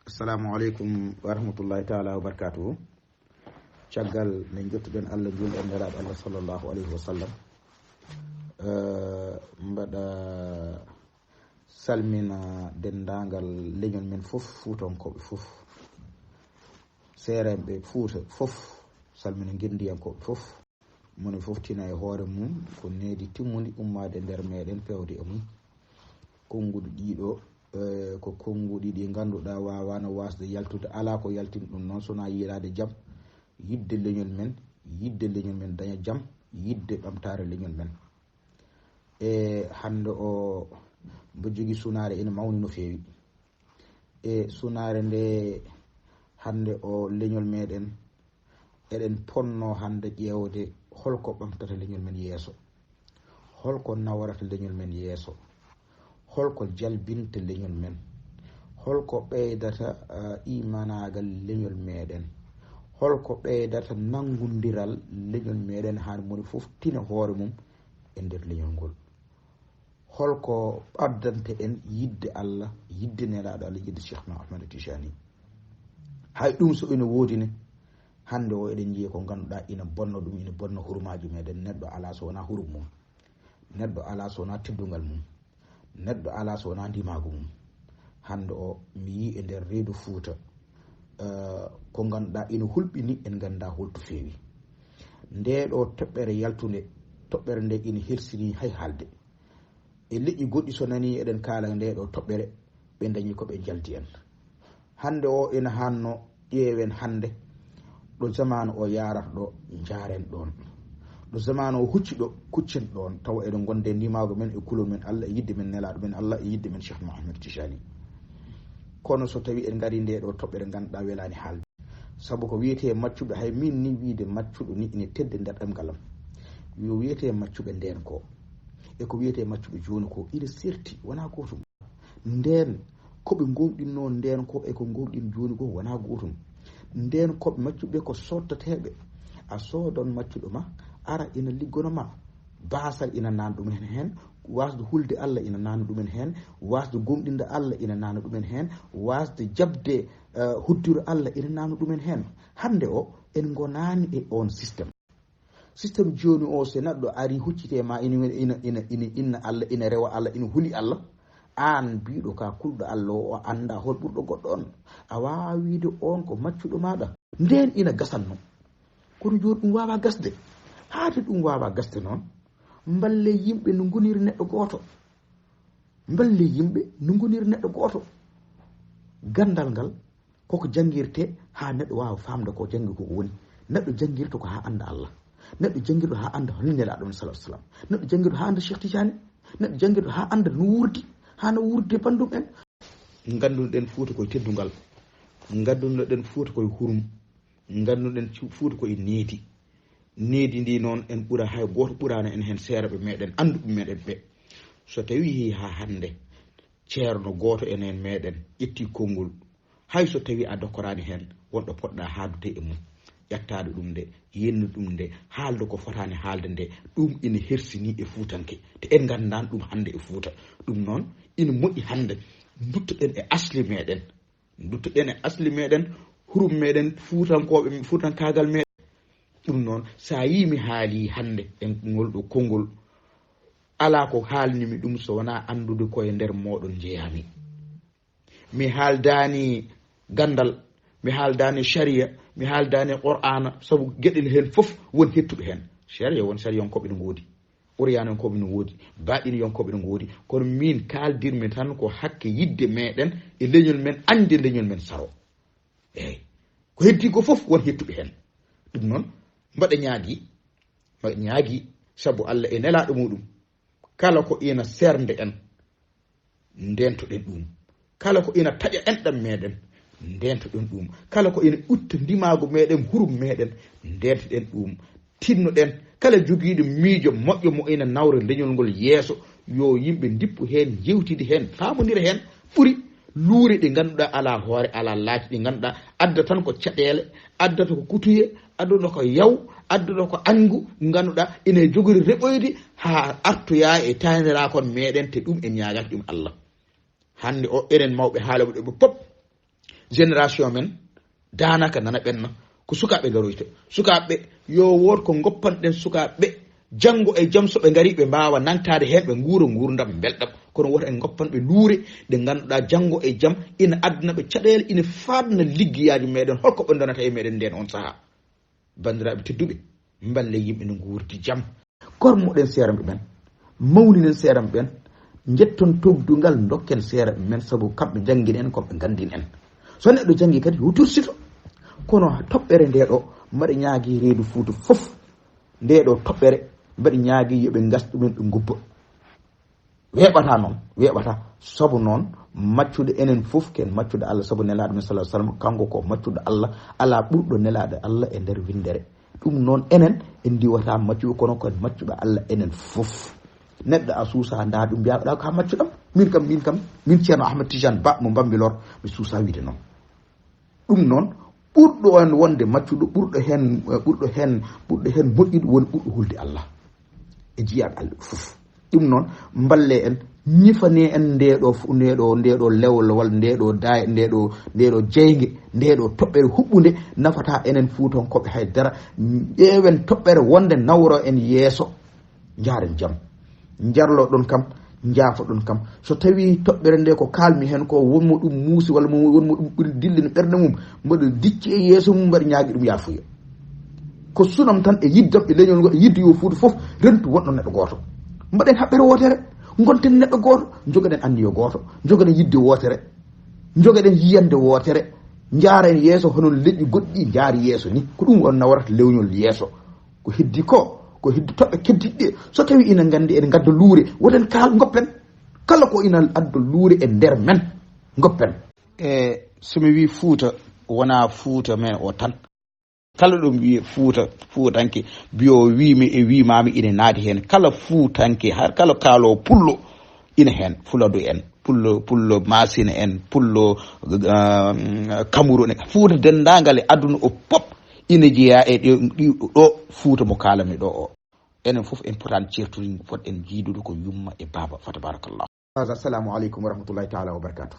Assalamu alaikum wa rahmatullahi ta'ala wa barakatuhu. Caggal min jottuɗen Allah julɗen neraɗo Allah sallallahu alayhi wa sallam. Mbaɗa salmina dendagal leñol men fof fuutonkoɓe fof, seeremɓe Fuuta fof, salmina gendiyankoɓe fof, moni fof tina e hoore mum ko needi timmudi ummade nder meɗen pewde e mum. Konguɗi ɗiɗo ko konguɗi ɗi ganduɗa wawana wasde yaltude ala ko yaltin ɗum noon sona yiiɗade jaam, yidde leñol men daña jaam, yidde ɓamtare leñol men. E hande o mbo jogui sunare ene mawni no feewi, e sunare nde hande o leñol meɗen eɗen ponno hande ƴewde holko ɓamtata leñol men yeeso, holko nawrata leñol men yeeso, holko jalbinta leñol men, holko ɓeydata imanagal leñol meɗen, holko ɓeydata nangudiral leñol meɗen ha moni fof tina hoore mum e nder leñol ngol, holko addante en yidde Allah, yidde nelaɗo Allah, yidde Cheikhna Ahmad Tijani. Hay ɗum so ene woodine hande o eɗen jiiya ko ganduɗa ina bonna ɗum, ina bonna hurumaji meɗen. Neɗɗo ala so wona hurum mum, neɗɗo ala so wona teddugal mum, neɗɗo ala so wona ndimagu mum. Hande o mi yi e nder reedu Fuuta ko ganduɗa ina hulɓini en ganda holto feewi. Nde ɗo toɓɓere yaltude, toɓɓere nde ina hersini hay haalde. E leƴƴi goɗɗi so nani eɗen kaala nde ɗo toɓɓere ɓe dañi ko ɓe jaldi en. Hande o ina hanno ƴeewen hande ɗo zamanu o yarata ɗo jaren ɗon, ɗo zamanu o hucci ɗo kuccen ɗon, tawa eɗen gonde ndimago men e kulol men Allah, e yidde men nelaɗo men Allah, e yidde men Cheikh Mouhamed Tijani. Kono so tawi en gari nde ɗo toɓɓere ganduɗa welani haalde, saabu ko wiyete maccuɓe, hay min ni wiide maccuɗo ni ine tedde nder ɗemgalam, yo wiyete maccuɓe nden ko e ko wiyete maccuɓe joni ko ina serti, wona gotum. Nden koɓe gonɗinno nden ko e ko gonɗin joni ko wona gotum. Nden koɓe maccuɓe ko soddateɓe, a soodon maccuɗo ma ara ina liggono ma, basal ina nana ɗumen hen, wasde hulde Allah ina nana ɗumen hen, wasde gomɗinde Allah ina nana ɗumen hen, wasde jabde hudduru Allah ina nana ɗumen hen. Hande o en gonani e on systéme joni o, so neɗɗo ari huccite ma ina inna Allah, ina rewa Allah, ina huuli Allah, an biɗo ka kulɗo Allah o anda hol ɓurɗo goɗɗo on, a wawa wiide on ko maccuɗo maɗa. Nden ina gasanno, kono joni ɗum wawa gasde. Haade ɗum wawa gasde noon, mballe yimɓe no goniri neɗɗo goto, mballe yimɓe no goniri neɗɗo goto. Gandal ngal koko jangirte ha neɗɗo wawa famde ko jangi koko woni. Neɗɗo jangirta ko ha anda Allah, neɗɗo jangirɗo ha anda holnelaɗo sallallahu alaihi wasallam, neɗɗo jangirɗo ha anda Cheikh Tidiane, neɗɗo jangirɗo ha anda no wurdi, ha no wurde bandum en. Ganduɗen Fuuta koye teddugal, ganduɗen Fuuta koye hurum, ganduɗen Fuuta koye needi. Needi ndi noon en ɓura, hay goto ɓurano en hen seereɓe meɗen, anduɓe meɗen ɓe. So tawi ha hande ceerno goto enen meɗen ƴetti konngol, hay so tawi a dokkorani hen wonɗo poɗɗa haadude e mum, ƴettade ɗum nde, yennu ɗum nde, haalde ko fotani haalde nde, ɗum ina hersini e Fuutanke, te en gandani ɗum hande e Fuuta. Ɗum noon ina moƴƴi hande duttoɗen e asli meɗen, duttoɗen e asli meɗen, hurum meɗen, Fuutankoɓe, Fuutankagal meɗen. Ɗum noon sa yimi haali hande e ngol ɗo konngol, ala ko haalnimi ɗum so wona andude koye nder moɗon jeeyami. Mi haaldani gandal, mi haaldani sharia, mi haaldani qur'ana, sabu gueɗel hen fof won hettuɓe hen. Sharia won sharia yonkoɓe no goodi, qur'ana yonkoɓe no goodi, baɗini yonkoɓe no goodi, kono min kaldirmi tan ko hakke yidde meɗen e leñol men, ande leñol men saro. Eyyi ko heddi ko fof won hettuɓe hen. Ɗum noon mbaɗa ñaagui sabu Allah e nelaɗo muɗum, kala ko ina sernde en ndentoɗen ɗum, kala ko ina taƴa enɗam meɗen ndentoɗen ɗum, kala ko ina utta ndimago meɗen, hurum meɗen ndentoɗen ɗum. Tinnoɗen kala joguiɗo miijo moƴƴo mo ina nawra leñol ngol yeeso, yo yimɓe dippu hen, yewtide hen, famodira hen, ɓuuri luure ɗi ganduɗa ala hoore, ala laaci, ɗi ganduɗa adda tan ko caɗele, addata ko kutuye, addata ko yaw, addata ko angu, ganduɗa ina jogori reɓoyde ha artoya e tanirakon meɗen, te ɗum en ñagaki ɗum Allah. Hande o enen mawɓe haalaɓe ɗo pop génération men danaka nana ɓenna ko sukaɓe garoyte sukaɓe yo wot ko goppanɗen sukaɓe janngo e jam so ɓe ngari ɓe mbawa nantade hen ɓe guura gurdam belɗam kono woto en goppanɓe luure ɗe ganduɗa janngo e jam ina addana ɓe caɗele ina fadna liggiyaji meɗen holko ɓe donata e meɗen nden on saaha bandiraɓe tedduɓe balle yimɓe no guurdi jam gormoɗen seeramɓe ɓen mawninen seeramɓe ɓen jetton togdugal dokken seeramɓe men saabu kamɓe janggin en koɓe gandin en so neɗɗo janggi kadi yo tursito kono toɓɓere nde ɗo mbaɗa ñaagui reedu Fouta fof nde ɗo toɓɓere mbaɗa ñaagui yoɓe gas ɗumen ɓe gubba weeɓata noon weeɓata saabu noon maccude enen fof ken maccude Allah saabu nelaɗo men sallallahu alaihi wasallam kanko ko maccude Allah ala ɓurɗo nelaɗo Allah e nder windere ɗum noon enen en diwata maccuɓe kono ko maccuɓe Allah enen fof neɗɗo a suusa nda ɗum mbiyaɗa ka maccuɗam min kam min ceerno Ahmed Tidiane Ba mo Bambilor mi suusa wiide noon ɗum noon ɓurɗo en wonde maccuɗo ɓurɗo hen moƴƴuɗo woni ɓurɗo hulde Allah e jiyaɗo Allah fof ɗum noon mballe en ñifane en ndeɗo lewol walla ndeɗo jeyge ndeɗo toɓɓere huɓɓude nafata enen Fuutankoɓe haydara ƴeewen toɓɓere wonde nawro en yeeso jaren jaam jarlo ɗon kam jaafa ɗon kam so tawi toɓɓere nde ko kalmi hen ko wonmo ɗum muusi walla wonmo ɗum ɓuri dillini ɓerde mum mbaɗa dicci e yeeso mum mbaɗa ñaagui ɗum yafuya ko sunam tan e yiddam e leñol ngol e yidde yo Fuuta fof rentu wonɗo neɗɗo goto mbaɗen haɓɓere wotere gonten neɗɗo goto jogoɗen anniyo goto jogoɗen yidde wotere jogoɗen yiyande wotere jaaren yeeso hono leƴƴi goɗɗi jaari yeeso ni ko ɗum on nawrata lewñol yeeso ko heddi ko heddi toɓɓe keddiɗɗe so tawi ina gandi ene gadda luure woten kaal goppen kala ko ina adda luure e nder men goppen somi wi Fuuta wona Fuuta men o tan kala ɗum wiye Fuutanke biyo wimi e wimami ina naadi hen kala Fuutanke har kala kaalo pullo ina hen Fuladu en pullo Masina en pullo Cameroun en Fuuta dendagal e aduna o pop ina jeeya e ɗo Fuuta mo kalami ɗo o enen fof en potani certude poɗɗen jiidude ko yumma e baba fa tabarakallah assalamu aleykum wa rahmatullahi taala wa barakatuh